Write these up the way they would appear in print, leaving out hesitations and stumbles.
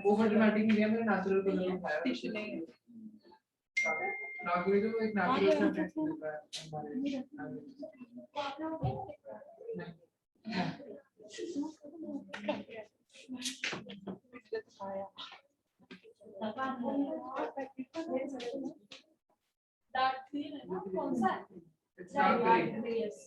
Over dramatic नहीं है, मैंने नेचुरल कलर दिखाया टिश्यू नहीं है। नागुरी तो एक नेचुरल कंटेंट मिलता है हमारे डार्क ग्रीन है ना, कौन सा है? Dark grey. Yes.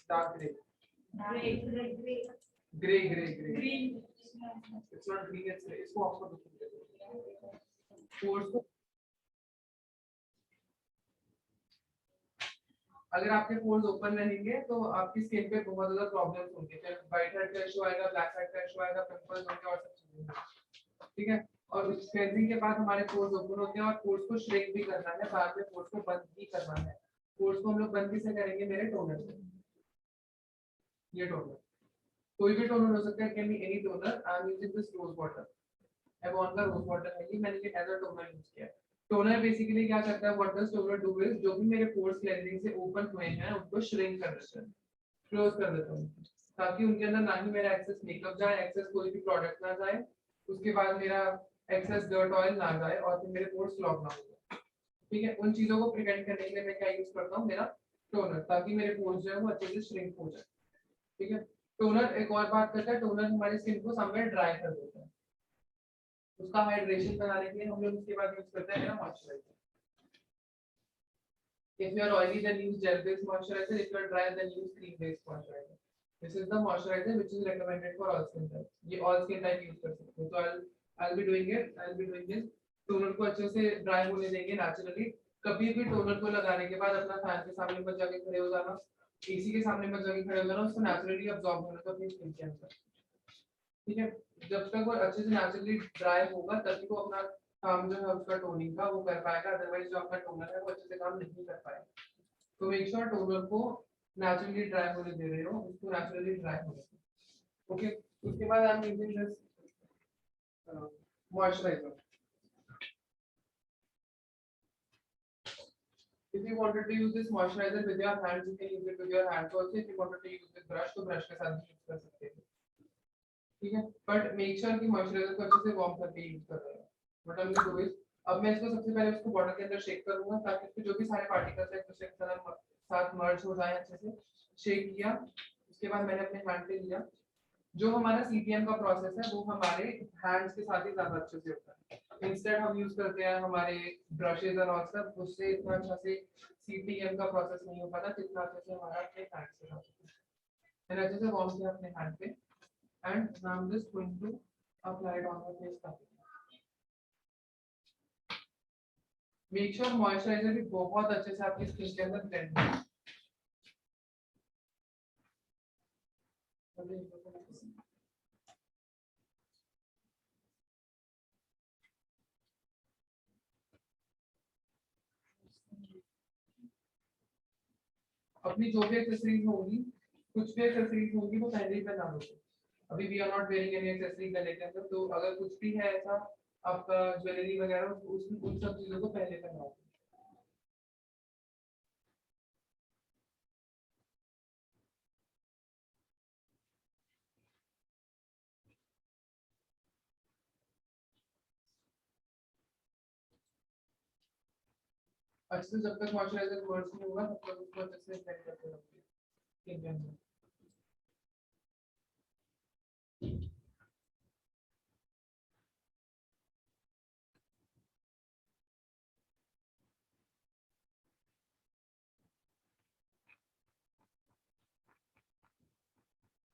Dark gray. Gray. Green. It's not green, it's gray. इसको आपको पोर्स को अगर आपके पोर्स ओपन रहेंगे तो आपकी स्किन पे बहुत ज्यादा प्रॉब्लम्स होंगे, फिर व्हाइट हेड का इशू आएगा, ब्लैक हेड का इशू आएगा, पिंपल्स होंगे और सब चीजें। ठीक है, और उस क्लेंजिंग के बाद हमारे पोर्स ओपन होते हैं और पोर्स को श्रिंक भी करना है, बाद में पोर्स को बंद भी करना है। पोर्स को हम लोग बंद कैसे करेंगे? मेरे टोनर से। ये टोनर कोई भी टोनर हो सकता है, can be any toner. I am using this rose water, Avon का रोज वाटर है, ये मैंने ये एज अ टोनर यूज किया है। टोनर बेसिकली क्या करता है, what does toner do is, जो भी मेरे पोर्स क्लेंजिंग से ओपन हुए हैं उनको श्रिंक कर देता है, क्लोज कर देता है, ताकि उनके अंदर ना ही मेरा एक्सेस मेकअप जाए, एक्सेस कोई भी प्रोडक्ट ना जाए, उसके बाद मेरा एक्सेस डर्ट ऑयल ना जाए और फिर मेरे पोर्स क्लॉग ना हो। ठीक है, उन चीजों को प्रिवेंट करने के लिए मैं क्या यूज करता हूँ? मेरा टोनर, ताकि मेरे पोर्स जो है वो अच्छे से श्रिंक हो जाए। ठीक है, टोनर एक और बात करता है, टोनर हमारी स्किन को समवेयर ड्राई कर देता है, उसका हाइड्रेशन बनाने के लिए हम लोग उसके बाद यूज करते हैं मेरा moisturiser. If you are oily, then use gel-based moisturizer. If you are dry, then use cream-based moisturizer. This is the moisturizer which is recommended for all skin types. ये all skin type use कर सकते हो। तो I'll be doing it. I'll be doing this. Toner को अच्छे से dry होने देंगे नेचुरली। कभी भी टोनर को लगाने के बाद अपना फैन के सामने मत जाके खड़े हो जाना, एसी के सामने मत जाके खड़े हो जाना, उसको नेचुरली अब्सॉर्ब होने दो अपनी स्किन के अंदर। ठीक है, जब तक वो अच्छे से नेचुरली ड्राई होगा तभी वो अपना काम जो है उसका टोनिंग का वो कर पाएगा, अदरवाइज जो आपका टोनर है वो अच्छे से काम नहीं कर पाएगा। तो मेक श्योर टोनर को नेचुरली ड्राई होने दे रहे हो, उसको नेचुरली ड्राई होने दो। ओके, उसके बाद आई am using this moisturiser. If you wanted to use this moisturizer with your hands, you can use it with your hands also. If you wanted to use with brush, तो brush के साथ भी use कर सकते हैं। ठीक है, but make sure कि मॉइस्चराइजर को अच्छे से वार्म करके यूज कर रहे हो। What I am going to do is, अब मैं इसको सबसे पहले उसको बॉटल के अंदर शेक करूंगा ताकि इसके जो भी सारे पार्टिकल्स हैं दूसरे के साथ मर्ज हो जाए अच्छे से। शेक किया, उसके बाद मैंने अपने हैंड पे लिया। जो हमारा सीटीएम का प्रोसेस है वो हमारे हैंड्स के साथ ही ज्यादा अच्छे से होता है। इंस्टेड हम यूज करते हैं हमारे ब्रशेस और ऑल सब, उससे इतना अच्छा से सीटीएम का प्रोसेस नहीं हो पाता जितना अच्छे से हमारा अपने हैंड्स से होता है। मैंने अच्छे से वार्म किया अपने हैंड पे and now I'm just going to apply it on the face. Make sure moisturizer भी बहुत अच्छे से आपकी स्किन के अंदर ब्लेंड हो। अपनी जो भी एक्सेसरीज होंगी, कुछ भी एक्सेसरीज होंगी वो पहले ही पहना लो। अभी we are not wearing any accessory गले के अंदर, तो अगर कुछ भी है ऐसा आपका ज्वेलरी वगैरह उसमें उन सब चीजों को पहले पहनाओ। अच्छे से जब तक मॉइस्चराइजर वर्ड्स नहीं होगा तब तक उसको अच्छे से अप्लाई करते रहोगे स्किन के अंदर।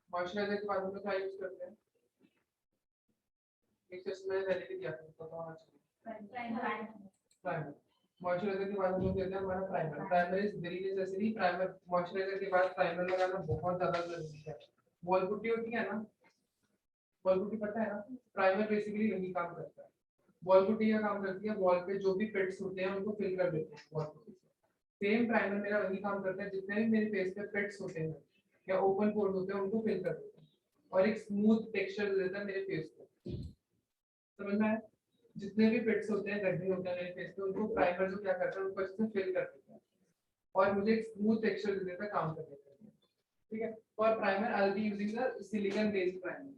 मॉइस्चराइजर के बाद हम लोग क्या यूज करते हैं? एक चीज मैंने पहले भी दिया था, पता होना चाहिए। प्राइमर। मॉइस्चराइजर के बाद हम लोग देते हैं हमारा primer. Primer is very necessary. Primer moisturiser के बाद प्राइमर लगाना बहुत ज्यादा जरूरी है। वॉल पुट्टी होती है ना, वॉल पुट्टी पता है ना, प्राइमर बेसिकली वही काम करता है। वॉल पुट्टी का काम करती है, वॉल पे जो भी पिट्स होते हैं उनको फिल कर देते हैं वॉल पुट्टी से। सेम प्राइमर मेरा वही काम करता है, जितने भी मेरे फेस पे पिट्स होते हैं या ओपन पोर्स होते हैं उनको फिल कर देते हैं और एक स्मूथ टेक्सचर देता है मेरे फेस को। समझ में आया? जितने भी पिट्स होते हैं, गड्ढे होते हैं मेरे फेस पे, उनको प्राइमर जो क्या करता है उनको अच्छे से फिल कर देता है और मुझे एक स्मूथ टेक्सचर दे देता है काम करने के लिए। ठीक है, for primer I will be using the silicon based primer.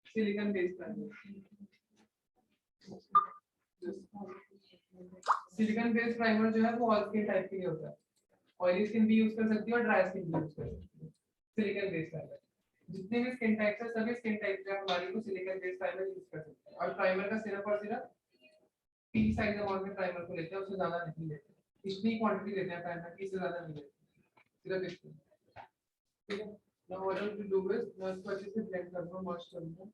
Silicon based primer, silicon based primer जो है वो ऑल स्किन टाइप के लिए होता है। ऑयली स्किन भी यूज कर सकती है और ड्राई स्किन भी यूज कर सकती है। सिलिकॉन बेस्ड प्राइमर जितने भी स्किन टाइप है सभी स्किन टाइप पे हमारी को सिलिकॉन बेस्ड प्राइमर यूज कर सकते हैं। और प्राइमर का सिर्फ और सिर्फ पी साइज अमाउंट में प्राइमर को लेते हैं, उससे ज्यादा नहीं लेते। इतनी क्वांटिटी लेते हैं प्राइमर की, इससे ज्यादा नहीं लेते, सिर्फ इतनी। ठीक है, now what I will do is मैं इसको अच्छे से ब्लेंड करूंगा, मर्ज करूंगा।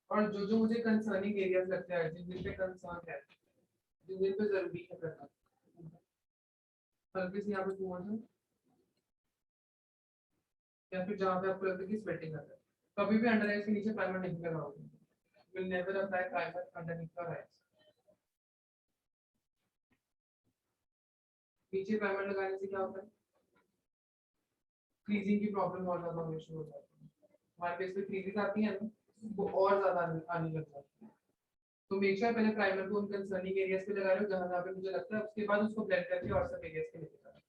और जो जो मुझे कंसर्निंग एरियाज लगते हैं, जिन पे कंसर्न है, जिन पे जरूरी है करना, हल्के से यहाँ पे घुमाना या फिर जहाँ पे आपको लगता है कि स्वेटिंग कर रहा है, कभी भी अंडर आईज के नीचे प्राइमर नहीं लगाओगे। Will never apply primer underneath your eyes. नीचे प्राइमर लगाने से क्या होता है? क्रीजिंग की प्रॉब्लम और ज्यादा होनी शुरू हो जाती है। हमारे फेस पे क्रीजेस आती हैं ना, वो और ज्यादा आने लग जाती है। तो मेक श्योर पहले प्राइमर को उन कंसर्निंग एरियाज पे लगा रहे हो जहां जहां पे मुझे लगता है, उसके बाद उसको ब्लेंड करके और सब एरियाज पे लेके जाना।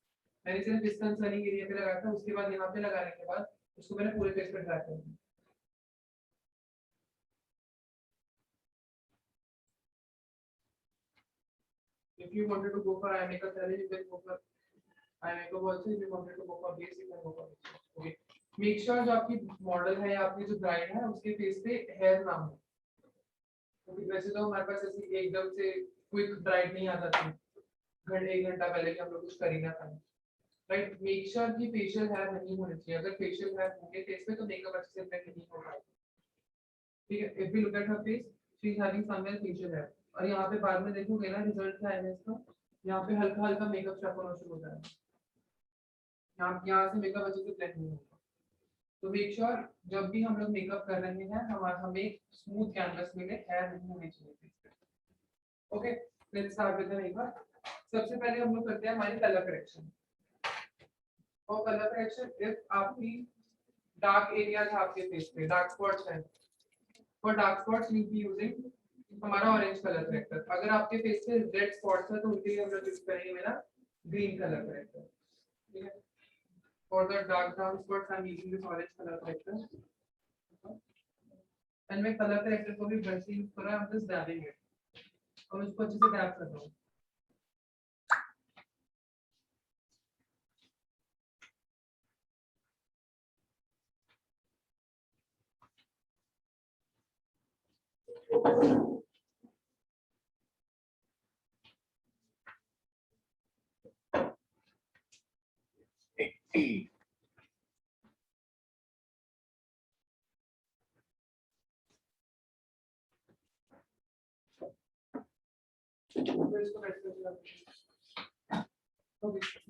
मैंने सिर्फ इस कंसर्निंग एरिया पे लगाया था, उसके बाद यहाँ पे लगाने के बाद उसको मैंने पूरे फेस पे ट्राई कर दिया। If you wanted to go for eye makeup challenge, you can go for eye makeup also. If you wanted to go for base, you can go for base. Okay. Make sure जो आपकी model है या आपकी जो bride है उसके face पे hair ना हो। क्योंकि वैसे तो हमारे पास ऐसी एकदम से क्विक ब्राइड नहीं आ जाती, एक घंटा पहले कि हम लोग कुछ कर ही ना पाए। राइट, मेक श्योर कि फेशियल हेयर नहीं होने चाहिए। अगर फेशियल हेयर होंगे फेस पे तो मेकअप अच्छे से अप्लाई नहीं हो पाएगा। ठीक है, if you look at her face, she is having somewhere facial hair. और यहाँ पे बाद में देखोगे ना रिजल्ट क्या है इसका, यहाँ पे हल्का हल्का मेकअप स्टफ होना शुरू हो जाएगा। यहाँ से मेकअप अच्छे से ब्लेंड नहीं होगा। तो मेक श्योर जब भी हम लोग मेकअप कर रहे हैं हमें एक स्मूथ कैनवस मिले, हेयर नहीं होने चाहिए फेस पे। Okay, let's start with the makeup. सबसे पहले हम लोग करते हैं हमारी कलर करेक्शन। और कलर करेक्शन, इफ आपकी डार्क एरियाज है आपके फेस पे, डार्क स्पॉट्स हैं, for dark spots you be using हमारा ऑरेंज कलर करेक्टर। अगर आपके फेस पे रेड स्पॉट्स है तो उनके लिए हम लोग यूज करेंगे मेरा ग्रीन कलर करेक्टर। ठीक है, for the dark brown spots I am using this orange colour corrector. And मैं कलर करेक्टर को भी ब्रश से यूज कर रहा हूं, जस्ट डैबिंग इट और उसको अच्छे से डैब कर रहा हूं।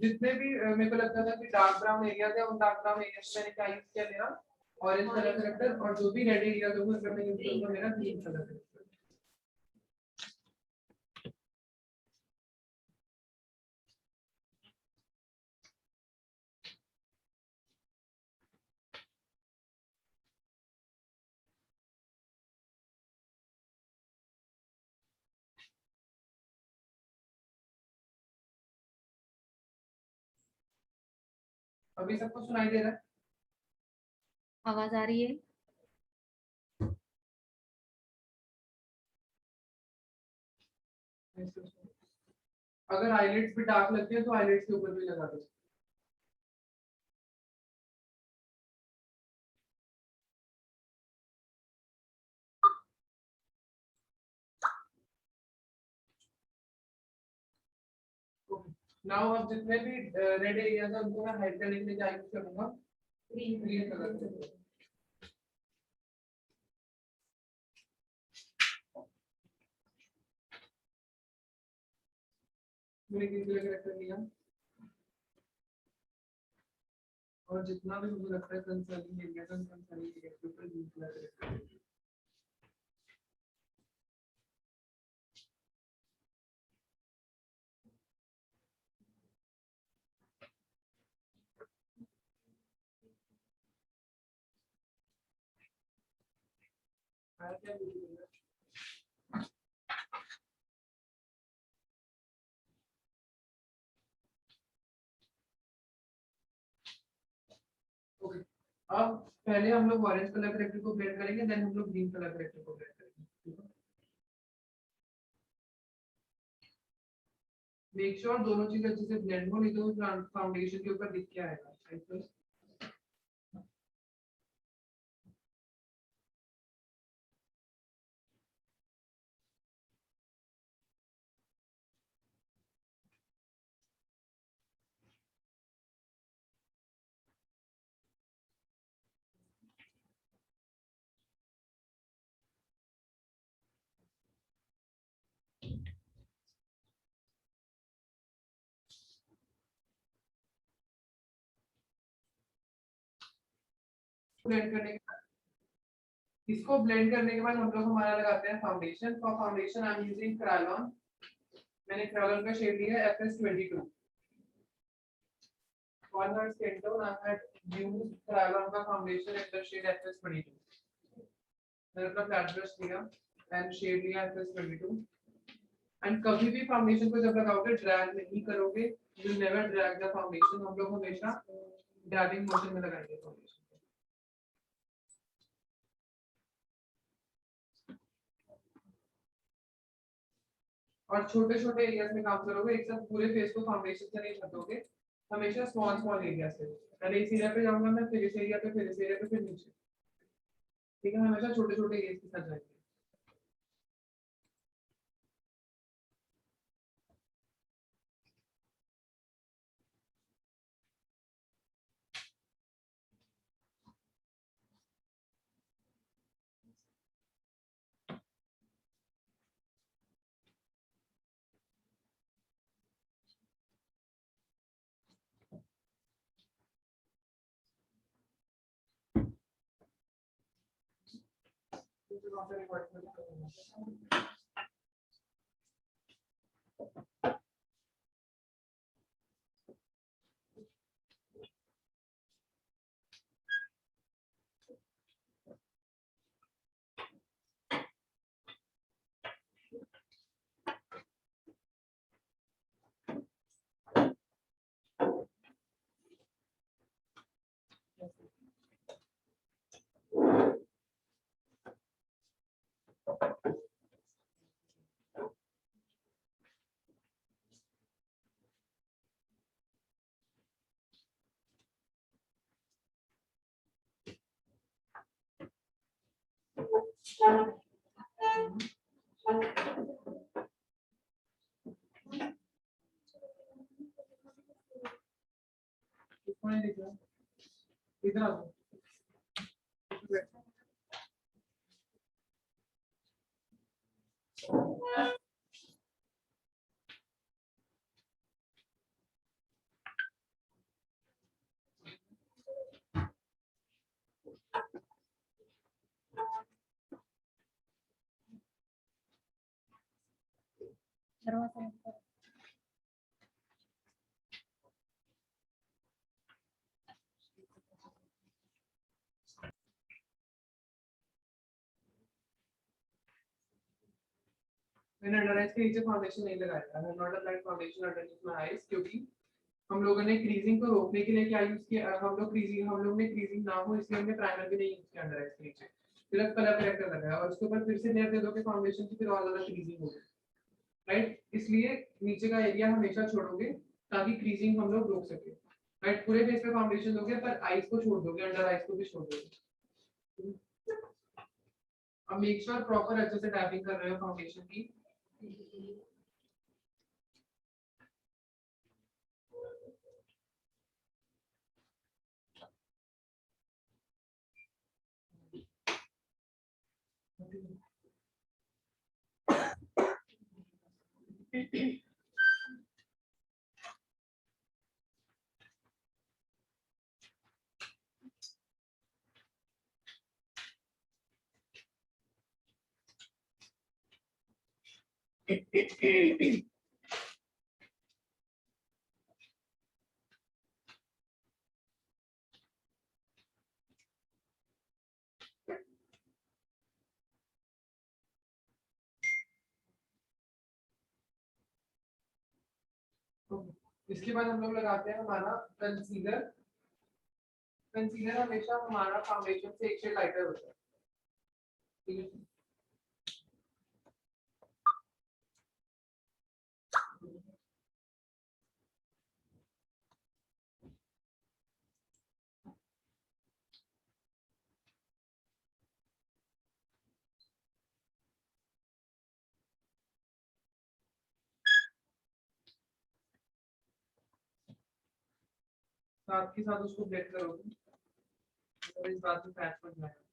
जितने भी मेरे को लगता था कि डार्क ब्राउन एरिया थे, उन डार्क ब्राउन एरिया में मैंने क्या यूज किया, मेरा ऑरेंज कलर करेक्टर। और जो भी रेड एरिया थे उसमें मैं यूज करूंगा मेरा ग्रीन कलर करेक्टर। अभी सबको सुनाई दे रहा है? आवाज आ रही है? अगर आईलेट्स भी डार्क लगती है तो आईलेट्स के ऊपर भी लगा दो। नाउ अब जितने भी रेड एरियाज है उनको मैं हाइड करने के लिए क्या यूज करूंगा, ग्रीन कलर। मैंने ग्रीन कलर करेक्टर लिया और जितना भी मुझे लगता है कंसर्निंग एरिया का कंसर्निंग एरिया के ऊपर ग्रीन कलर करेक्टर। ओके, अब पहले हम लोग ऑरेंज कलर करेक्टर को ब्लेंड करेंगे, देन हम लोग ग्रीन कलर करेक्टर को ब्लेंड करेंगे। मेक श्योर दोनों चीजें अच्छे से ब्लेंड हो, नहीं तो फाउंडेशन के ऊपर दिख के आएगा। ब्लेंड करने के बाद, इसको ब्लेंड करने के बाद हम लोग हमारा लगाते हैं foundation. For foundation I am using crayon. मैंने क्रायोन का शेड लिया है FS22। on her skin tone I had used Kryolan का foundation in the shade FS22। मैंने अपना फ्लैट ब्रश लिया एंड शेड लिया FS22। एंड कभी भी फाउंडेशन को जब लगाओगे ड्रैग नहीं करोगे, you never drag the foundation. हम लोग हमेशा ड्रैगिंग मोशन में लगाएंगे फाउंडेशन। और छोटे छोटे एरियाज में काम करोगे, एक साथ पूरे फेस को फाउंडेशन से नहीं ढकोगे, हमेशा स्मॉल स्मॉल एरिया से। पहले इस एरिया पे जाऊंगा मैं, फिर इस एरिया पे, फिर इस एरिया पे, फिर नीचे। ठीक है, हमेशा छोटे छोटे एरियाज के साथ जाएंगे। इधर आ जाओ। दरवाजा बंद करो। मैंने अंडर आईज के नीचे फाउंडेशन नहीं लगाया था। I have not applied foundation underneath my eyes, क्योंकि हम लोगों ने क्रीजिंग को रोकने के लिए क्या यूज किया, हम लोग ने क्रीजिंग ना हो इसलिए हमने प्राइमर भी नहीं यूज किया अंडर आईज के नीचे, सिर्फ कलर करेक्टर लगाया और उसके ऊपर फिर से लेयर दे दोगे फाउंडेशन की, फिर और ज्यादा क्रीजिंग होगी। राइट, इसलिए नीचे का एरिया हमेशा छोड़ोगे ताकि क्रीजिंग हम लोग रोक सके, राइट। पूरे फेस पे फाउंडेशन दोगे पर आईज को छोड़ दोगे, अंडर आईज को भी छोड़ दोगे। अब मेक श्योर प्रॉपर अच्छे से टैपिंग कर रहे हो फाउंडेशन की। इसके बाद हम लोग लगाते हैं हमारा कंसीलर। कंसीलर हमेशा हमारा फाउंडेशन से एक शेड लाइटर होता है, ठीक है। साथ के साथ उसको ब्लेंड करोगे और इस बात में पैच बन जाएगा।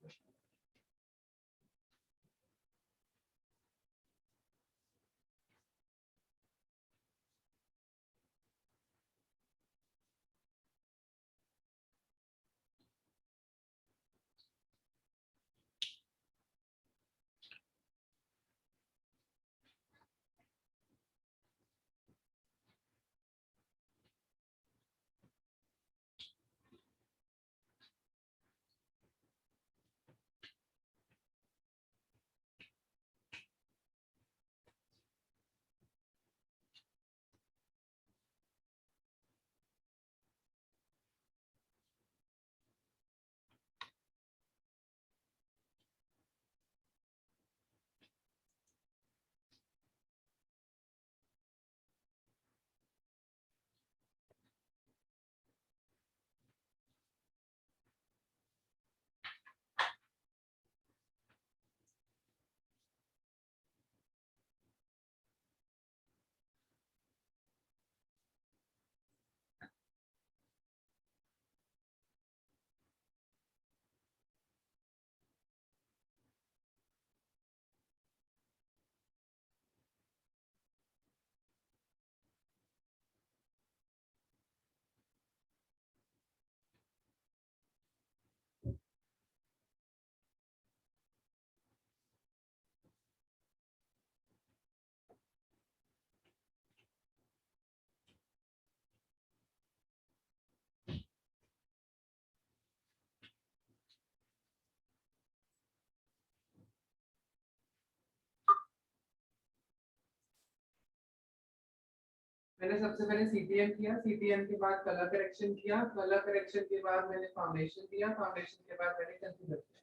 मैंने सबसे पहले सीपीएम किया, सीपीएम के बाद कलर करेक्शन किया, कलर करेक्शन के बाद मैंने फाउंडेशन दिया, फाउंडेशन के बाद मैंने कंसीलर किया,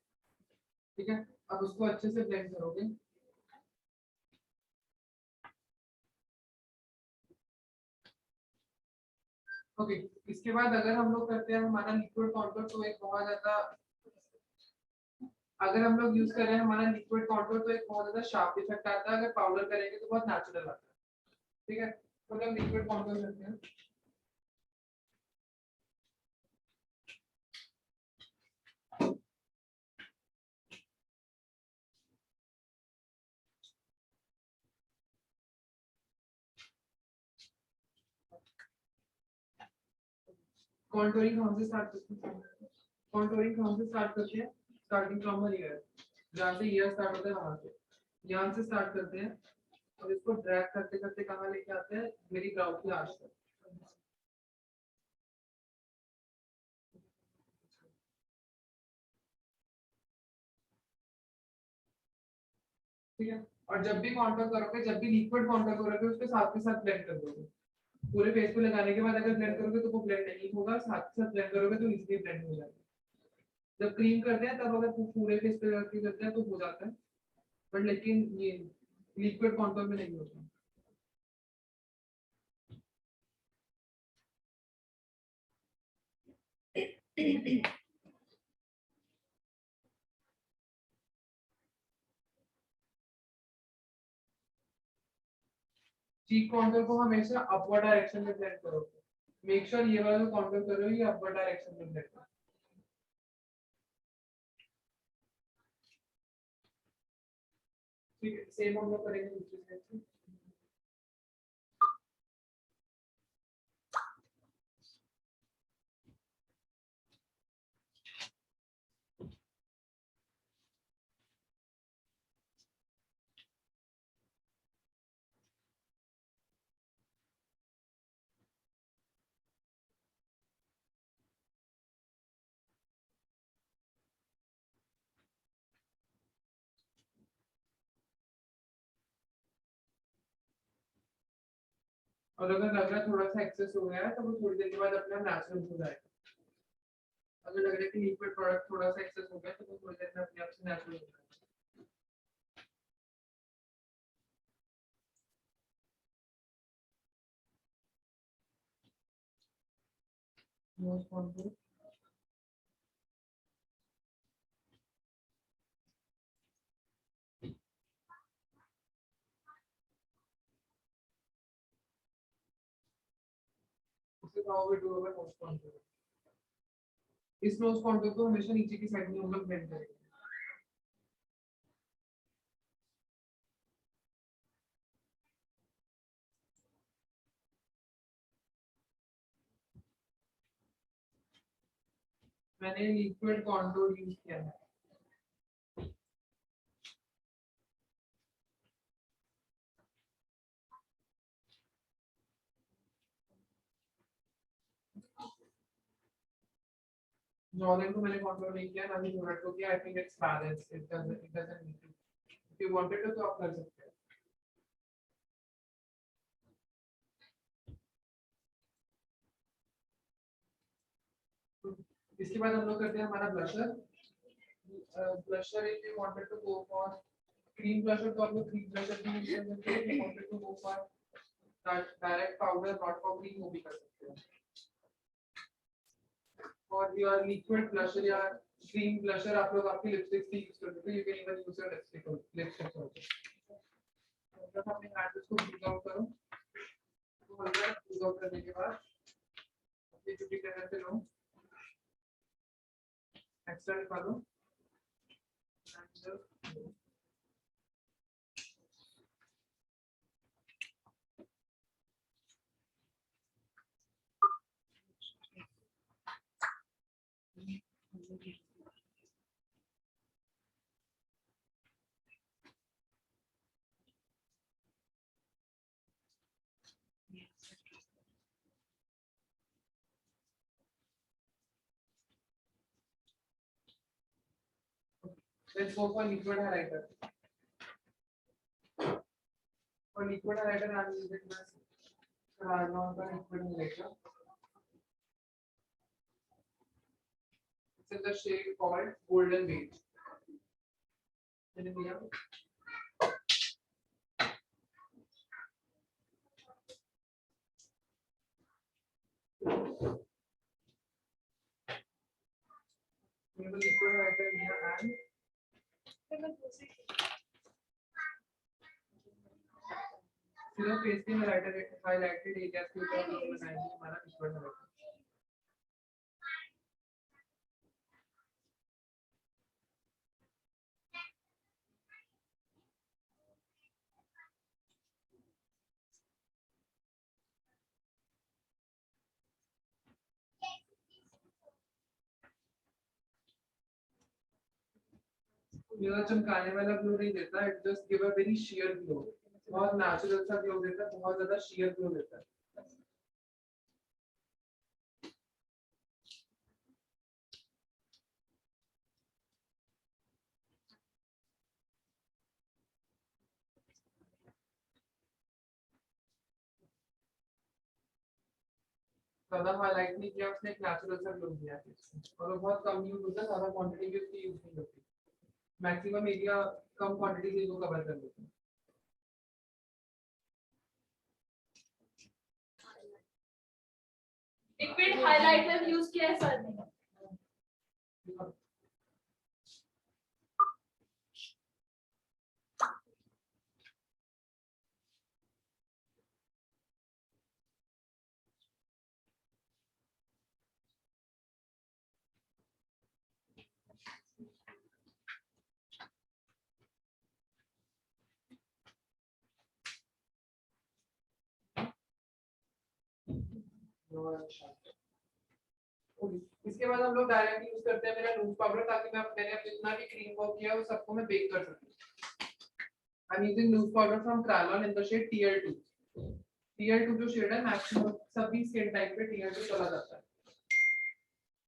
ठीक है। अब उसको अच्छे से ब्लेंड करोगे। ओके, इसके बाद अगर हम लोग करते हैं हमारा लिक्विड कॉन्टूर, तो एक बहुत ज्यादा, अगर हम लोग यूज कर रहे हैं हमारा लिक्विड कॉन्टूर तो एक बहुत ज्यादा शार्प इफेक्ट आता है, अगर पाउडर करेंगे तो बहुत नेचुरल आता है, ठीक है। तो हम लिक्विड कॉन्टूर करते हैं। कॉन्टूरिंग कहाँ से स्टार्ट करते हैं? कॉन्टूरिंग कहाँ से स्टार्ट करते हैं? स्टार्टिंग फ्रॉम द ईयर, जहाँ से ईयर स्टार्ट होता है वहां से, यहाँ से स्टार्ट करते हैं और इसको ड्रैग करते करते कहाँ लेके आते हैं? मेरी ब्राउ की आर्च तक, ठीक है। और जब भी कॉन्टूर करोगे, जब भी लिक्विड कॉन्टूर करोगे, उसके साथ के साथ ब्लेंड कर दोगे। पूरे फेस पे लगाने के बाद अगर ब्लेंड करोगे तो वो ब्लेंड नहीं होगा, साथ के साथ ब्लेंड करोगे तो इजीली ब्लेंड हो जाएगा। जब क्रीम करते हैं तब अगर पूरे फेस पे करते हैं तो हो जाता है, बट लेकिन ये लिक्विड कॉन्टूर में नहीं होता। चीक कॉन्टूर को हमेशा अपवर्ड डायरेक्शन में ब्लेंड करो। मेक श्योर ये वाला जो कॉन्टूर कर रहे हो ये अपवर्ड डायरेक्शन में ब्लेंड करो। ठीक है, सेम हम लोग करेंगे दूसरी साइड से। और अगर लग रहा है थोड़ा सा एक्सेस हो गया है तो वो थोड़ी देर के बाद अपना नेचुरल हो जाएगा। अगर लग रहा है कि लिक्विड प्रोडक्ट थोड़ा सा एक्सेस हो गया तो वो थोड़ी देर में अपने आप से नेचुरल हो जाएगा। नोज कॉन्टूर इससे how we do our nose contour. इस नोज कॉन्टूर को हमेशा नीचे की साइड में हम लोग ब्लेंड करेंगे। मैंने लिक्विड कॉन्टूर यूज किया है। जॉर्डन को मैंने कॉन्टूर नहीं किया, ना ही यूनिट को किया। I think it's balance, it doesn't need to. If you wanted तो आप कर सकते हैं। इसके बाद हम लोग करते हैं हमारा blusher. Blusher if you wanted to go for cream blusher तो आप लोग क्रीम ब्लशर भी यूज कर सकते हैं। If you wanted to go for direct powder not for cream वो भी कर सकते हैं। और योर लिक्विड ब्लशर या क्रीम ब्लशर आप लोग आपकी लिपस्टिक से यूज कर सकते हैं। You can even use your lipstick also. जब अपने हैंड्स को ब्रीथ आउट करो तो हल्का ब्रीथ आउट करने के बाद ये जो भी करने से लो एक्स्ट्रा निकालो। Let's go for liquid highlighter. For liquid highlighter, I'm using this Ralon liquid highlighter. It's in the shade called Golden Beige. Liquid highlighter here and सिर्फ फेस के हाइलाइटेड एरियाज के ऊपर हम लोग बनाएंगे हमारा लिक्विड हाइलाइटर। ये चमकाने वाला ग्लो नहीं देता, it just give a very sheer glow. बहुत नेचुरल सा ग्लो देता है, बहुत ज्यादा sheer ग्लो देता है। ज्यादा हाईलाइट नहीं किया, उसने एक नेचुरल सा ग्लो दिया है और वो बहुत कम यूज होता है, ज्यादा क्वांटिटी भी उसकी यूज नहीं होती। मैक्सिमम एरिया कम क्वांटिटी से वो कवर कर लेते हैं। लिक्विड हाइलाइटर यूज किया है सर ने। इसके बाद हम लोग डायरेक्टली यूज करते हैं मेरा लूज पाउडर, ताकि मैंने जितना भी क्रीम वर्क किया वो सबको मैं बेक कर सकूं। I'm using loose powder from Kryolan in the shade TL2. TL2 जो शेड है मैक्सिमम सभी स्किन टाइप पे TL2 चला जाता है।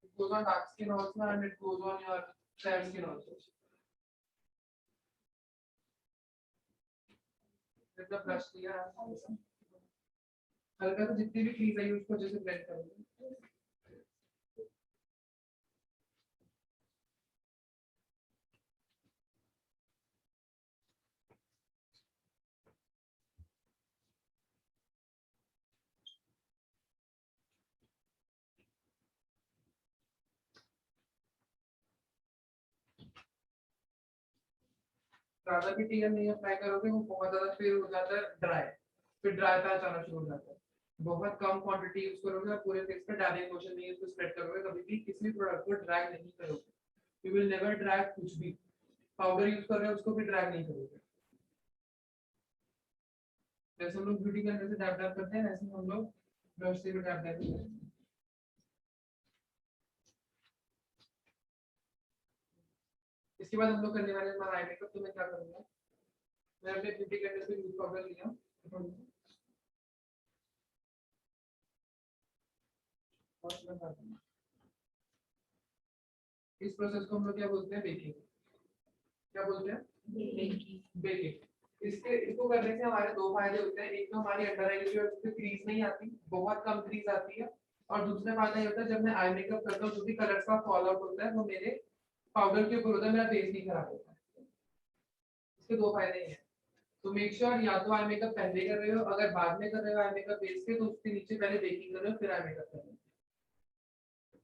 It goes on dark skin also and it goes on your fair skin also. जब ब्रश किया हल्का सा जितनी भी क्रीज है उसको जैसे ब्लेंड करूंगा। ज्यादा भी टीयर नहीं अप्लाई करोगे वो बहुत ज्यादा फिर हो जाता है ड्राई, फिर ड्राई पैच आना शुरू हो जाता है। बहुत कम क्वांटिटी यूज करोगे और पूरे फेस पे डैमेज मोशन नहीं उसको स्प्रेड करोगे, कभी भी किसी भी प्रोडक्ट को ड्रैग नहीं करोगे। यू विल नेवर ड्रैग कुछ भी। पाउडर यूज कर रहे हो उसको भी ड्रैग नहीं करोगे। जैसे हम लोग ब्यूटी करने से डैब डैब करते हैं ऐसे हम लोग ब्रश से भी डैब डैब करते हैं। इसके बाद हम लोग करने वाले हमारा आई मेकअप। तो मैं क्या करूंगा, मैं अपने ब्यूटी करने से लूज पाउडर लिया, इस प्रोसेस को हम लोग क्या बोलते हैं, बेकिंग। क्या बोलते हैं, बेकिंग। इसको करने से हमारे दो फायदे होते हैं। एक तो हमारी अंडर आई जो है क्रीज नहीं आती, बहुत कम क्रीज आती है। और दूसरा फायदा ये होता है जब मैं आई मेकअप करता हूँ जो भी कलर्स का फॉल आउट होता है वो मेरे पाउडर के ऊपर होता है, मेरा फेस नहीं खराब होता है। इसके दो फायदे हैं। तो मेक श्योर या तो आई मेकअप पहले कर रहे हो, अगर बाद में कर रहे हो आई मेकअप बेस के तो उसके नीचे पहले बेकिंग कर रहे हो फिर आई मेकअप कर रहे हो।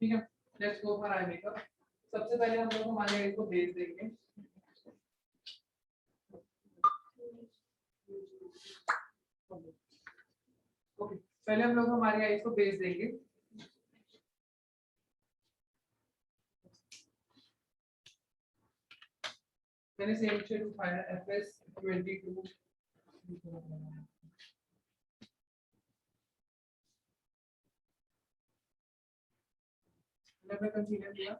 ठीक है, let's go for eye makeup. सबसे पहले हम लोग हमारे आई को बेस देंगे। ओके, पहले हम लोग हमारी आईज को बेस देंगे। मैंने सेम शेड उठाया FS22। मैंने कंसीलर लिया,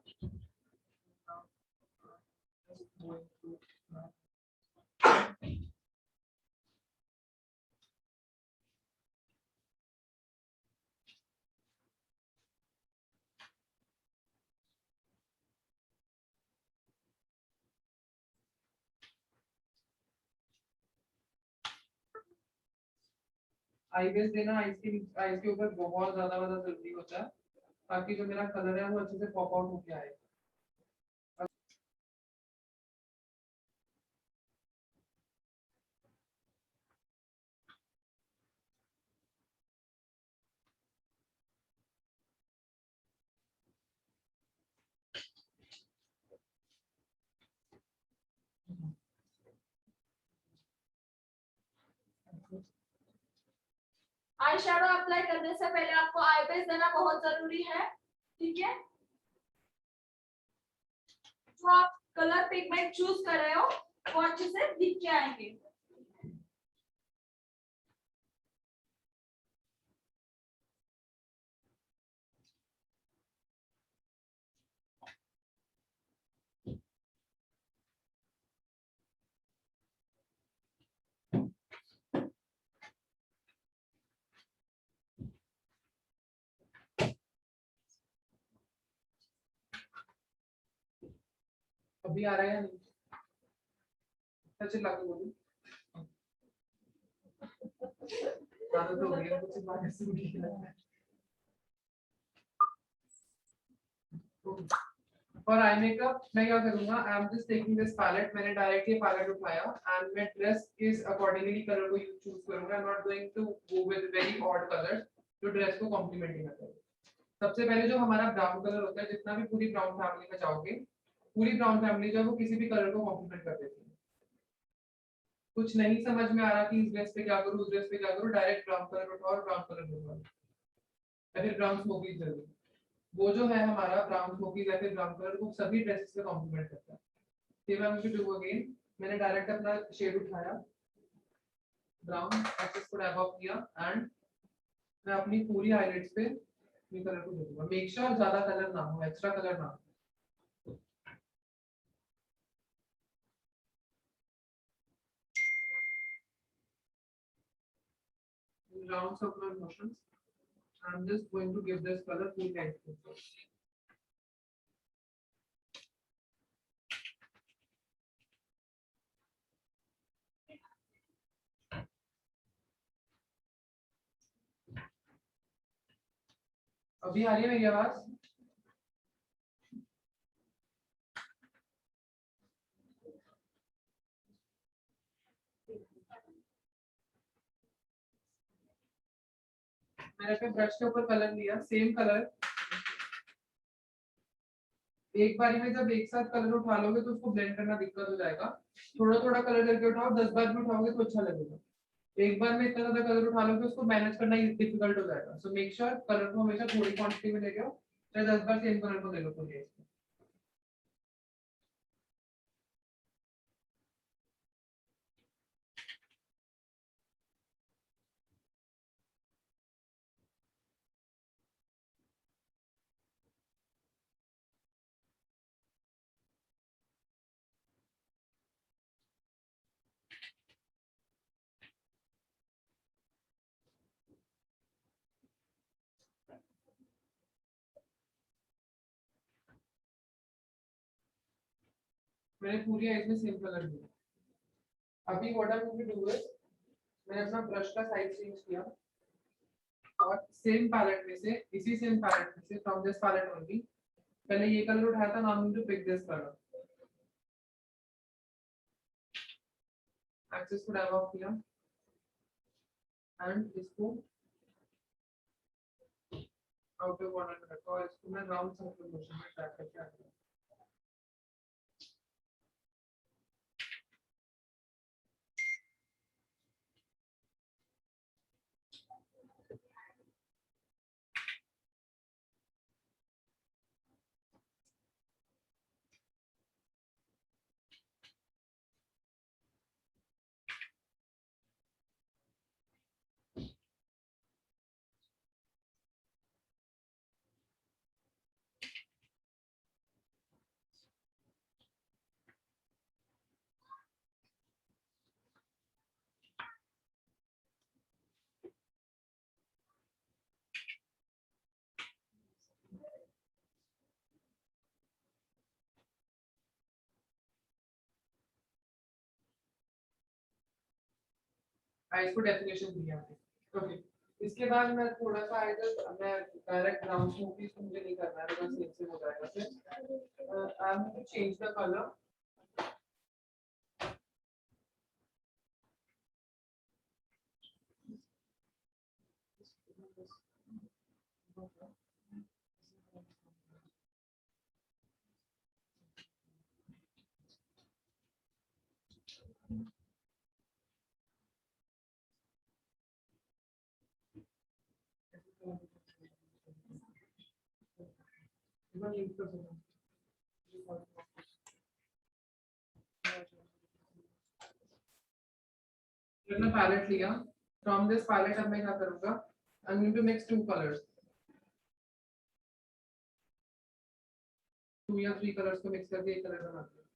आई बेस देना आईज के ऊपर बहुत ज्यादा जरूरी होता है, ताकि जो मेरा कलर है वो अच्छे से पॉप आउट होके आए। आई शैडो अप्लाई करने से पहले आपको आई बेस देना बहुत जरूरी है, ठीक है। जो आप कलर पिगमेंट चूज कर रहे हो वो अच्छे से दिख के आएंगे। अभी आ रहा है या नहीं? अच्छा लगा बोलूं ज्यादा तो हो गया, कुछ बात सुन के लग रहा है। फॉर आई मेकअप मैं क्या करूंगा, I am just taking this palette. मैंने डायरेक्ट ये पैलेट उठाया एंड मैं ड्रेस इज अकॉर्डिंगली कलर को चूज करूंगा। I am not going to go with very odd colours जो ड्रेस को कॉम्प्लीमेंट नहीं करते। सबसे पहले जो हमारा ब्राउन कलर होता है, जितना भी पूरी ब्राउन फैमिली में जाओगे, पूरी ब्राउन फैमिली जो है वो किसी भी कलर को कॉम्प्लीमेंट कर देती है। कुछ नहीं समझ में आ रहा कि इस ड्रेस पे क्या करूं, उस ड्रेस पे क्या करूं, डायरेक्ट ब्राउन कलर उठाओ और ब्राउन कलर उठाओ या फिर ब्राउन स्मोकी जरूर। वो जो है हमारा ब्राउन स्मोकी या फिर ब्राउन कलर वो सभी ड्रेसेस पे कॉम्प्लीमेंट करता है। फिर मैं मुझे डू अगेन, मैंने डायरेक्ट अपना शेड उठाया ब्राउन, एक्सेस को डैब ऑफ किया एंड मैं अपनी पूरी हाइलाइट्स पे ये कलर को दे दूंगा, मेक श्योर ज्यादा कलर ना हो, एक्स्ट्रा कलर ना हो। Round circular motions. I'm just going to give this color 3 times. अभी आ रही है मेरी आवाज? मैंने अपने ब्रश के ऊपर कलर लिया, सेम कलर। एक बारी में जब एक साथ कलर उठा लोगे तो उसको ब्लेंड करना दिक्कत हो जाएगा। थोड़ा थोड़ा कलर करके उठाओ, 10 बार भी उठाओगे तो अच्छा लगेगा। एक बार में इतना ज्यादा कलर उठा लोगे उसको मैनेज करना डिफिकल्ट हो जाएगा। सो मेक श्योर कलर को हमेशा थोड़ी क्वांटिटी में ले रहे हो, चाहे 10 बार सेम कलर को ले लो पूरी। मैंने पूरी आईज में सेम कलर दिया। अभी what I am going to do is, मैंने अपना ब्रश का साइज चेंज किया और सेम पैलेट में से, इसी सेम पैलेट में से, फ्रॉम दिस पैलेट ओनली, पहले ये कलर उठाया था, now to pick this colour. Excess को डैब ऑफ किया एंड इसको आउटर कॉर्नर में रखा और इसको मैं राउंड सर्कल मोशन में ट्रैक करके आ गया। आईज को डेफिनेशन दिया है। ओके, इसके बाद मैं थोड़ा सा आइडल, मैं डायरेक्ट ब्राउन स्मोकी इसको मुझे नहीं करना है, तो सेम सेम हो जाएगा। फिर I am to change the colour. मैंने पैलेट लिया, फ्रॉम दिस पैलेट अब मैं क्या करूंगा, I am going to mix two colours, 2 या 3 कलर्स को मिक्स करके एक कलर बनाते हैं।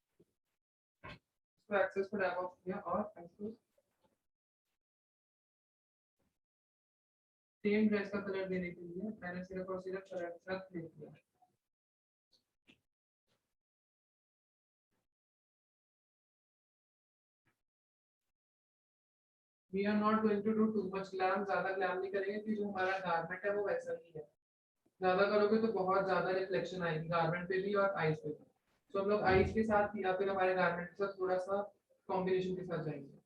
इसको एक्सेस को डैब ऑफ किया और एक्सेस सेम ड्रेस का कलर देने के लिए मैंने सिर्फ और सिर्फ कलर के साथ प्ले किया। We are not going to do too much glam, ज्यादा ग्लैम नहीं करेंगे क्योंकि जो हमारा गारमेंट है वो वैसा ही है। ज्यादा करोगे तो बहुत ज्यादा रिफ्लेक्शन आएगी गारमेंट पे भी और आईज पे भी। तो हम लोग आईज के साथ या फिर हमारे गारमेंट के साथ थोड़ा सा कॉम्बिनेशन के साथ जाएंगे।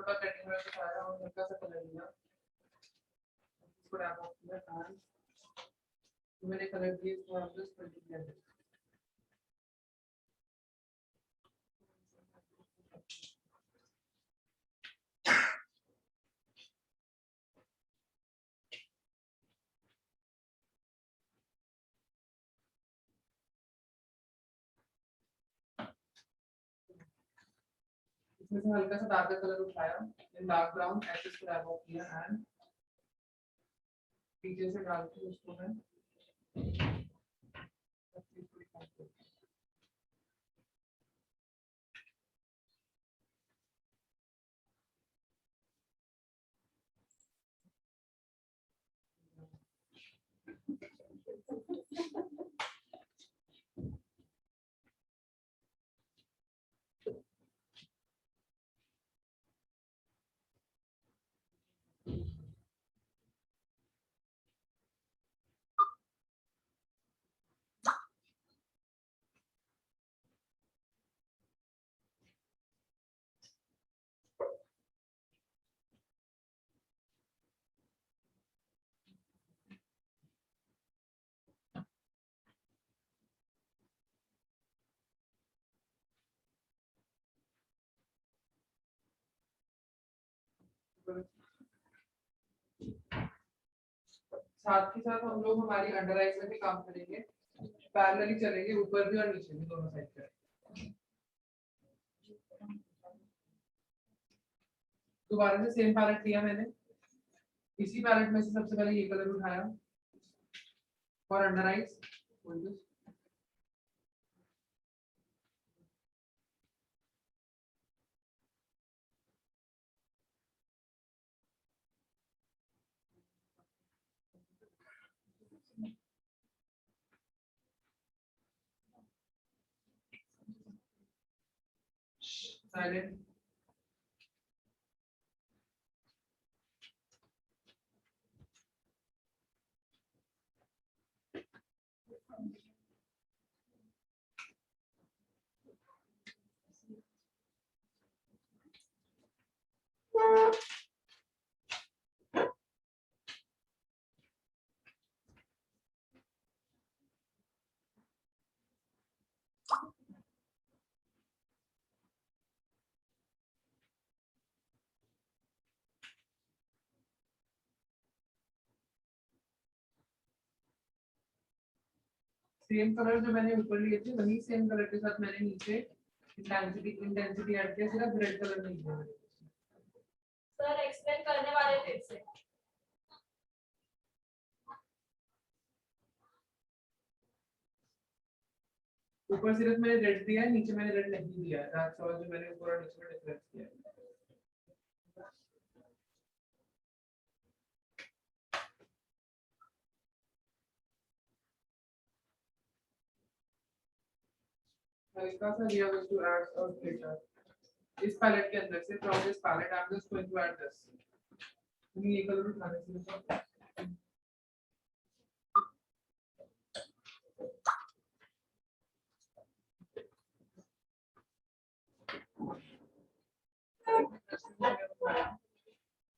छोटा पेंटिंग में दिखाया और हल्का सा कलर दिया, इसको डैप ऑफ किया एंड मैंने कलर दिए इसको हम जस्ट पेंटिंग किया। इसमें से हल्का सा डार्क कलर उठाया, इन डार्क ब्राउन ऐसे इसको डैप ऑफ किया एंड पीछे से डाल के उसको मैं साथ ही साथ हम लोग हमारी अंडर आईज में भी काम करेंगे, पैरेलली चलेंगे ऊपर भी और नीचे भी दोनों साइड पे। दोबारा से सेम पैलेट लिया मैंने, इसी पैलेट में से सबसे पहले ये कलर उठाया और under eyes silent. Same colour जो मैंने ऊपर लिए थे वही सेम कलर के साथ मैंने नीचे इंटेंसिटी ऐड किया, सिर्फ रेड कलर नहीं दिया मैंने। सर एक्सप्लेन करने वाले थे इससे। ऊपर सिर्फ मैंने रेड दिया है, नीचे मैंने रेड नहीं दिया है, दैट्स ऑल जो मैंने ऊपर और नीचे में डिफरेंस किया है। हल्का सा we are going to add a glitter इस पैलेट के अंदर से, from this palette I'm just going to add this। ये कलर उठाने से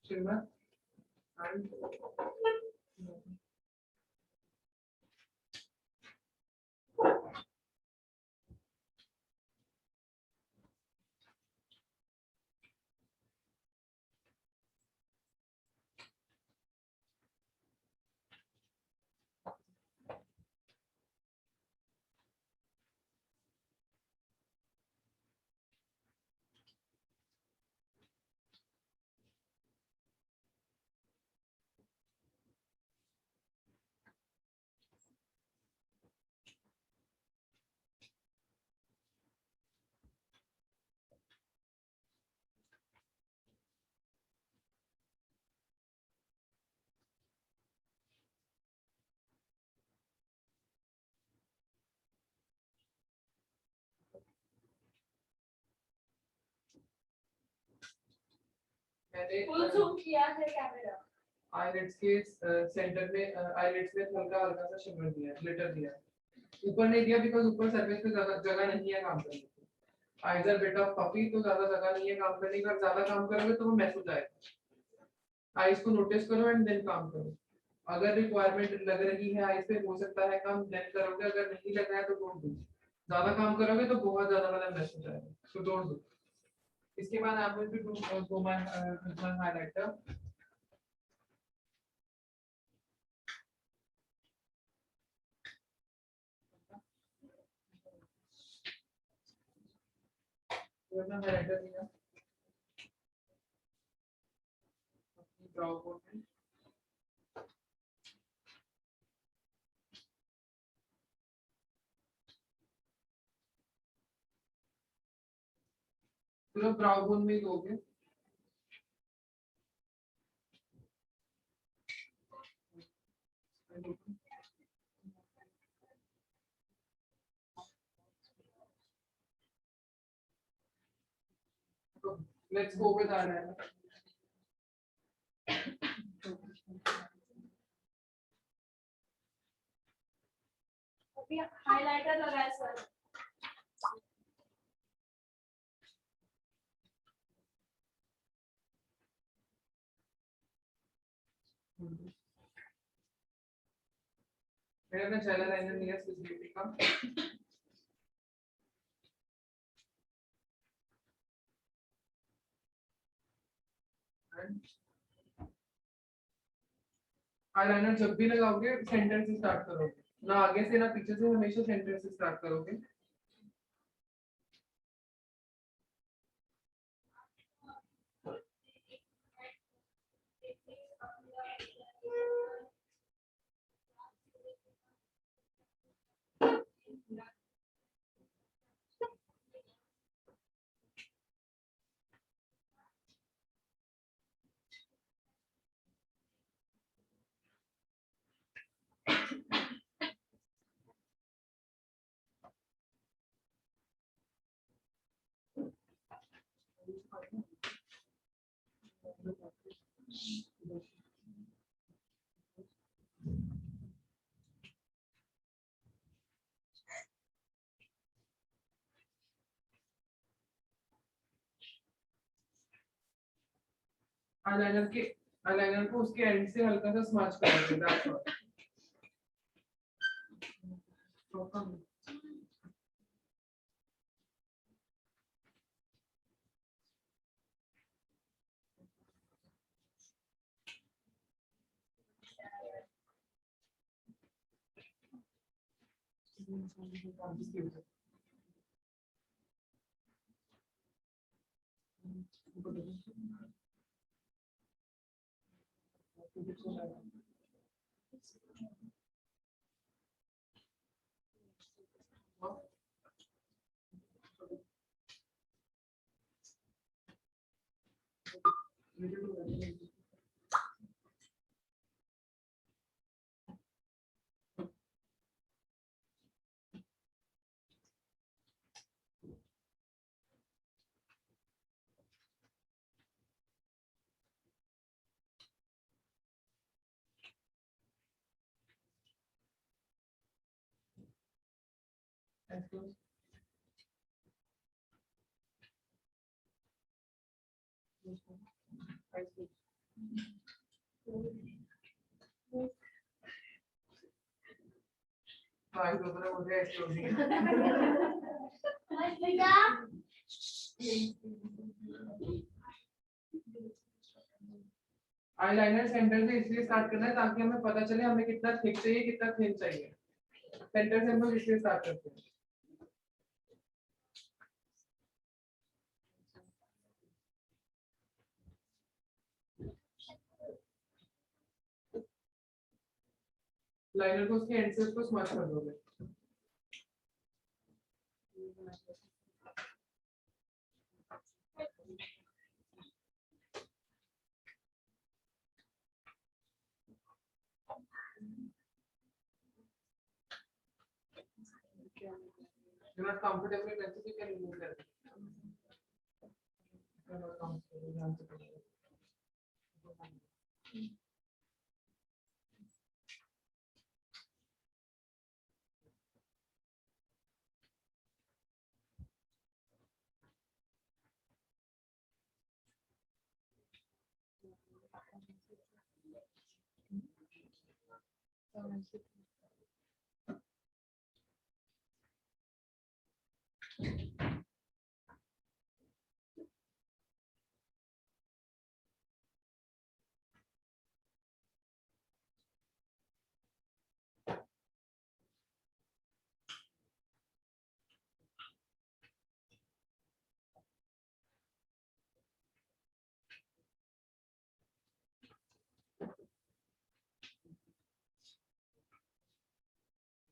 shimmer and मैंने फुल जूम किया है कैमरा। आईलेट्स के सेंटर में आईलेट्स में हल्का हल्का सा शिमर दिया, ग्लिटर दिया, ऊपर नहीं दिया बिकॉज़ ऊपर सरफेस पे जगह नहीं है काम करने की। आइदर बिट ऑफ पपी, तो ज्यादा जगह नहीं है काम करने का, ज्यादा काम करोगे तो वो मैस हो जाएगा। आइज को नोटिस करो एंड देन काम करो। अगर रिक्वायरमेंट लग रही है आइज पे, हो सकता है काम देन करोगे, अगर नहीं लग रहा है तो डोंट डू। ज्यादा काम करोगे तो बहुत ज्यादा मतलब मैस हो जाएगा, सो डोंट डू। इसके बाद आप going to do go my highlighter. अपना हाइलाइटर लिया, ब्राउ बोर्ड में पूरा ब्राउ बोन में दोगे। Let's go with eyeliner. अभी हाइलाइटर लगाया सर। मैंने अपना चैनल लाइनर लिया स्विस ब्यूटी का। आईलाइनर जब भी लगाओगे सेंटर से स्टार्ट करोगे, ना आगे से ना पीछे से, हमेशा सेंटर से स्टार्ट करोगे। आईलाइनर को उसके एंड से हल्का सा स्मच करोगे, दैट्स ऑल। आईलाइनर सेंटर से इसलिए स्टार्ट करना है ताकि हमें पता चले हमें कितना थिक चाहिए कितना थिन चाहिए। सेंटर से हम लोग इसलिए स्टार्ट करते हैं। लाइनर को उसके एंड से उसको स्मच कर दोगे। You're not comfortable with pencil, you can remove that. You're not comfortable, you have to put it.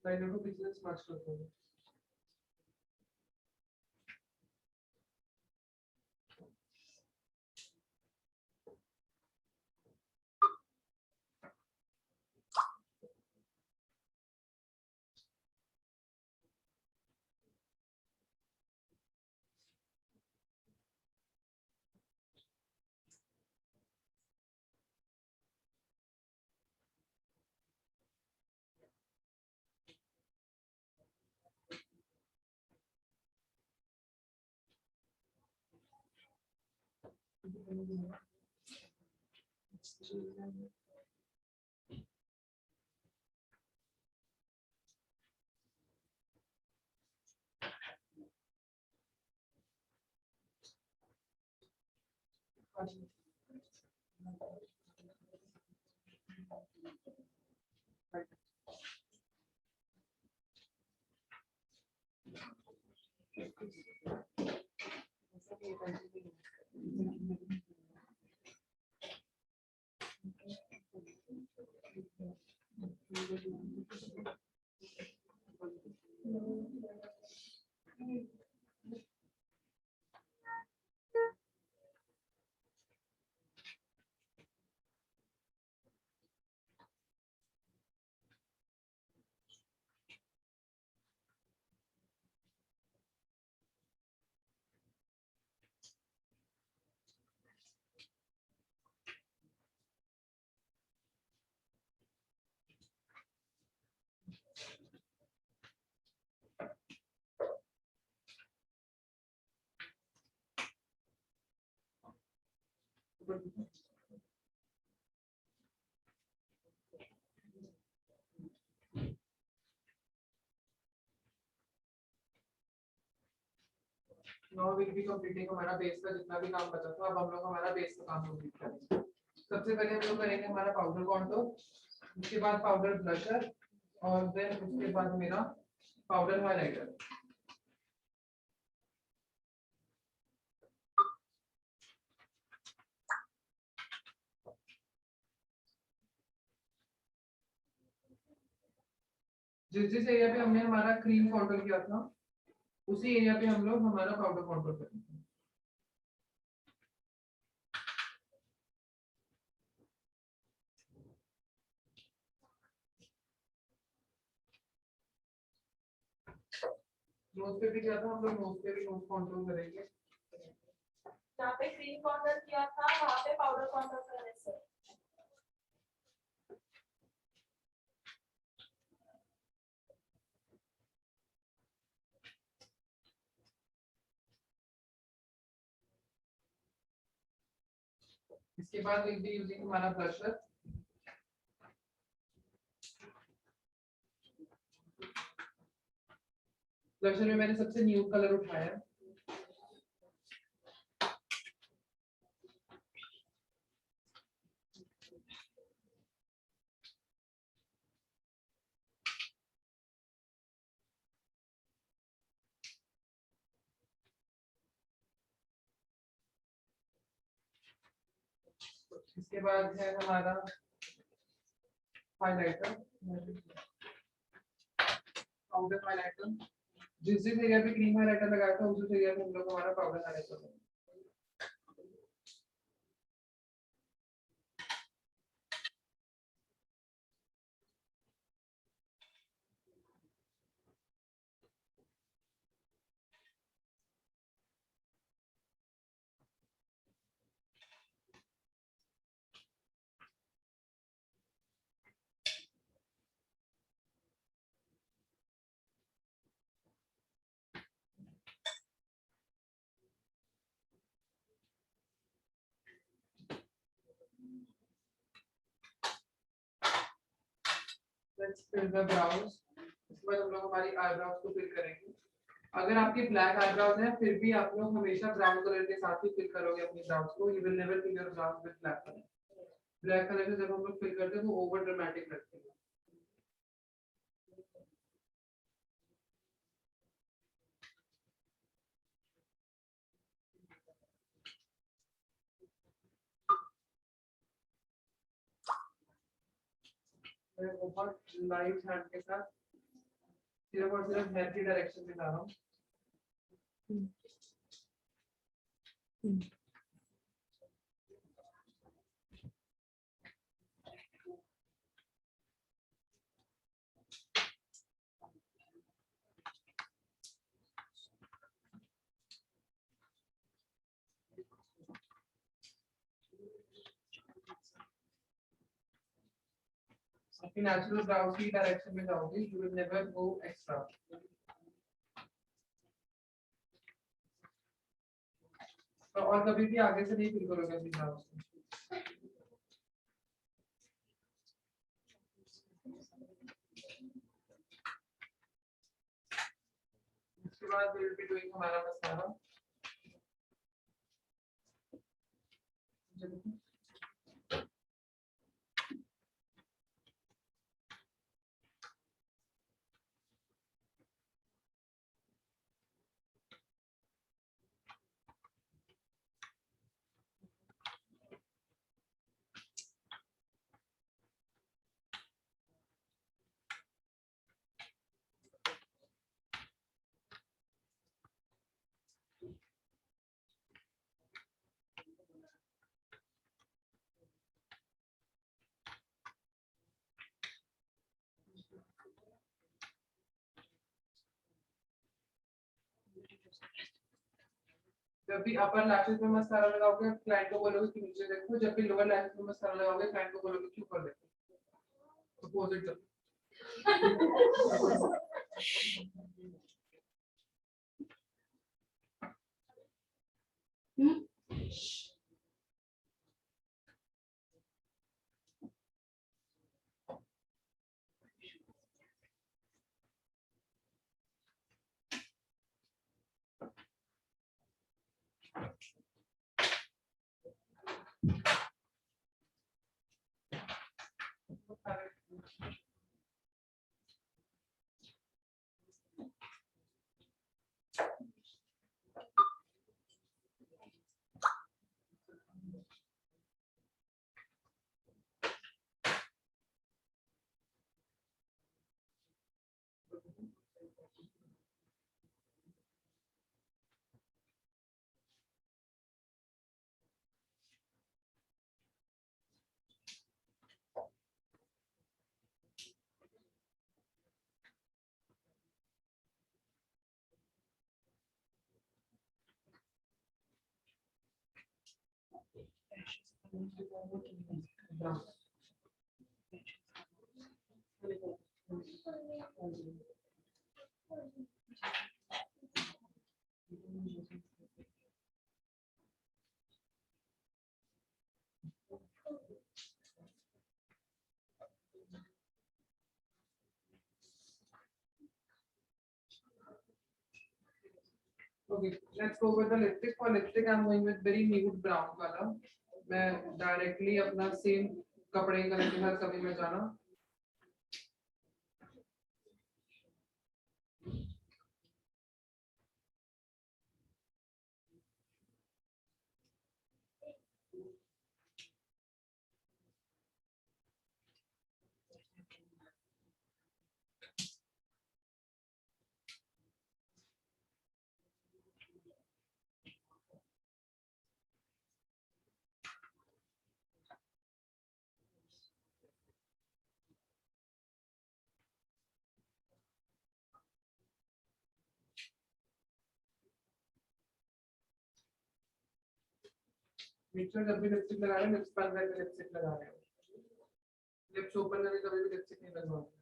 लाइनों को पीछे से स्मैश करते हैं। Now we'll be completing हमारा बेस का जितना भी काम बचा था, अब हम लोग हमारा बेस का काम कंप्लीट करेंगे। सबसे पहले हम लोग करेंगे हमारा पाउडर कॉन्टूर, उसके बाद पाउडर ब्लशर और देन उसके बाद मेरा पाउडर हाइलाइटर। जिस एरिया पे हमने हमारा क्रीम कॉन्टूर किया था उसी एरिया पे हम लोग हमारा पाउडर कॉन्टूर करेंगे। नोज पे भी किया था हम लोग, नोज पे भी नोज कॉन्टूर करेंगे। जहाँ पे क्रीम कॉन्टूर किया था वहाँ पे पाउडर कॉन्टूर करें सर। इसके बाद विल बी यूजिंग हमारा ब्लशर। ब्लशर में मैंने सबसे न्यू कलर उठाया। इसके बाद है हमारा हाइलाइटर, पाउडर हाइलाइटर। जिस एरिया पे क्रीम हाइलाइटर लगाया था उस एरिया पे हम लोग हमारा powder highlighter. Let's fill the brows. इसके बाद हम लोग हमारी eyebrows को fill करेंगे. अगर आपके ब्लैक आईब्राउज हैं फिर भी आप लोग हमेशा ब्राउन कलर के साथ ही फिल करोगे अपनी ब्राउज को. You will never fill your brows with black colour. Black colour से जब हम लोग फिल करते हैं वो ओवर ड्रामेटिक लगते हैं. मैं बहुत लाइट हैंड के साथ सिर्फ और सिर्फ हेयर की डायरेक्शन में जा रहा हूँ. आपकी नेचुरल ब्राउज की डायरेक्शन में जाओगे. You will never go extra. तो और कभी भी आगे से नहीं फिल करोगे अपनी ब्राउज को. उसके बाद वी विल बी डूइंग हमारा मसाला. जब भी अपर लैशेस में मस्कारा लगाओगे क्लाइंट को बोलोगे कि नीचे देखो. जब भी लोअर लैशेस में मस्कारा लगाओगे क्लाइंट को बोलोगे कि ऊपर देखो. Opposite. Okay, let's go with the lipstick. For lipstick, I'm going with very nude brown color. मैं directly अपना same कपड़े कलर के साथ कभी मैं जाना. नीचे जब भी लिपस्टिक लगा रहे हैं लिप्स बंद करके लिपस्टिक लगा रहे हैं. लिप्स ओपन करके कभी भी लिपस्टिक नहीं लगवाओगे.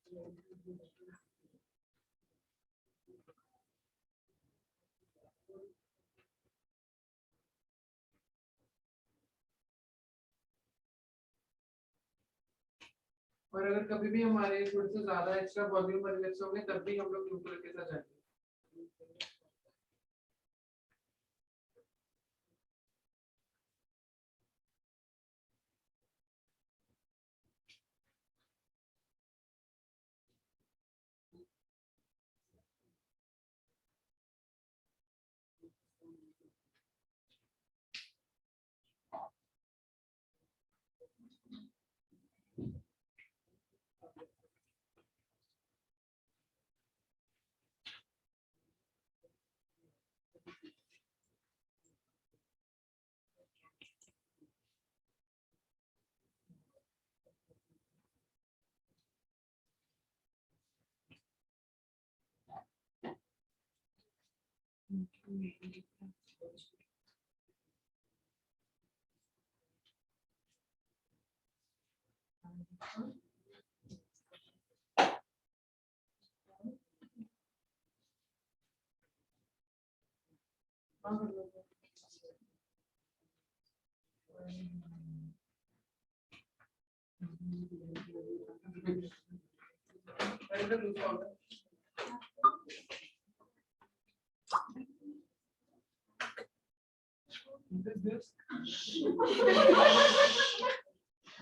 और अगर कभी भी हमारे थोड़े से ज्यादा एक्स्ट्रा वॉल्यूम वाले लेक्चर होंगे तब भी हम लोग न्यूट्रल के साथ जाएंगे।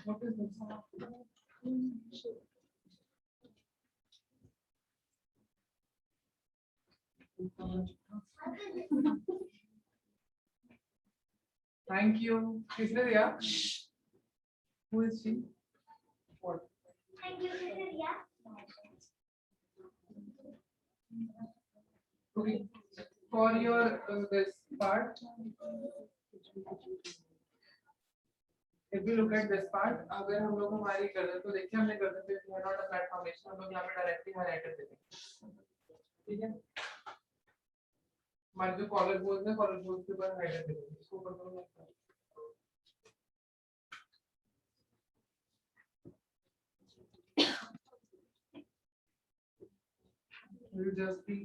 What is this? Thank you. किसने दिया? Who is she? What? Thank you, Cecilia. Okay. For your this part, if you look at this part, अगर हम लोग हमारी गर्दन को देखिए, हमने गर्दन पे नॉट अ फ्लैट फॉर्मेशन, हम लोग यहाँ पे डायरेक्टली हाईलाइट कर देते हैं, ठीक है? हमारे जो कॉलर बोन्स है, कॉलर बोन्स के ऊपर हाईलाइट कर देते हैं, इसको ऊपर करो। You just be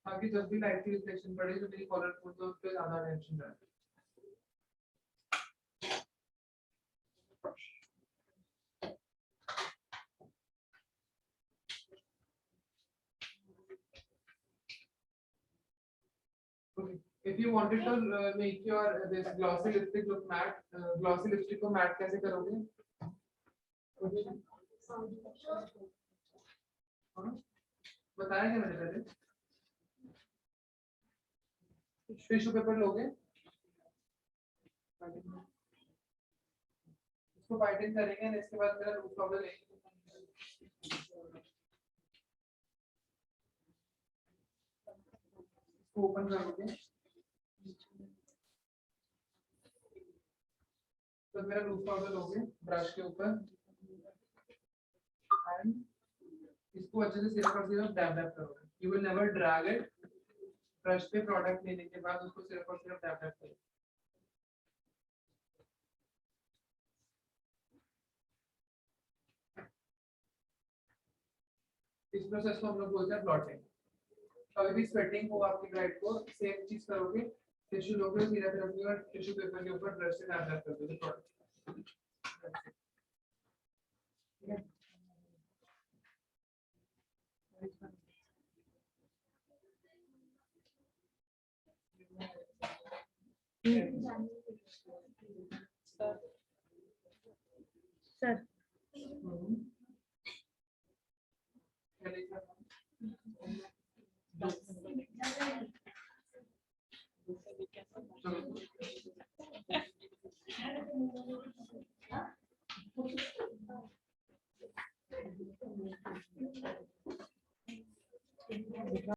ताकि जब भी लाइट की रिफ्लेक्शन पड़े तो मेरी कॉलर बोन तो उस पे ज्यादा टेंशन रहे। If you wanted to make your this glossy lipstick look matte, glossy lipstick को matte कैसे करोगे? बताया क्या मैंने पहले? टिश्यू पेपर लोगे? इसको बाइंडिंग करेंगे, इसके बाद मेरा लूज पाउडर लेंगे। ओपन करोगे तो मेरा लूज पाउडर लोगे ब्रश के ऊपर एंड इसको अच्छे से सिर्फ और सिर्फ डैब डैब करोगे। You will never drag it. Brush पे प्रोडक्ट लेने के बाद उसको सिर्फ और सिर्फ डैब डैब करोगे। इस प्रोसेस को हम लोग बोलते हैं ब्लॉटिंग। कभी भी स्वेटिंग हो आपकी ब्राइड को, सेम चीज करोगे, टिश्यू लोगे, सीधा फिर अपनी टिश्यू पेपर के ऊपर ब्रश से डैब डैब कर दोगे प्रोडक्ट। सर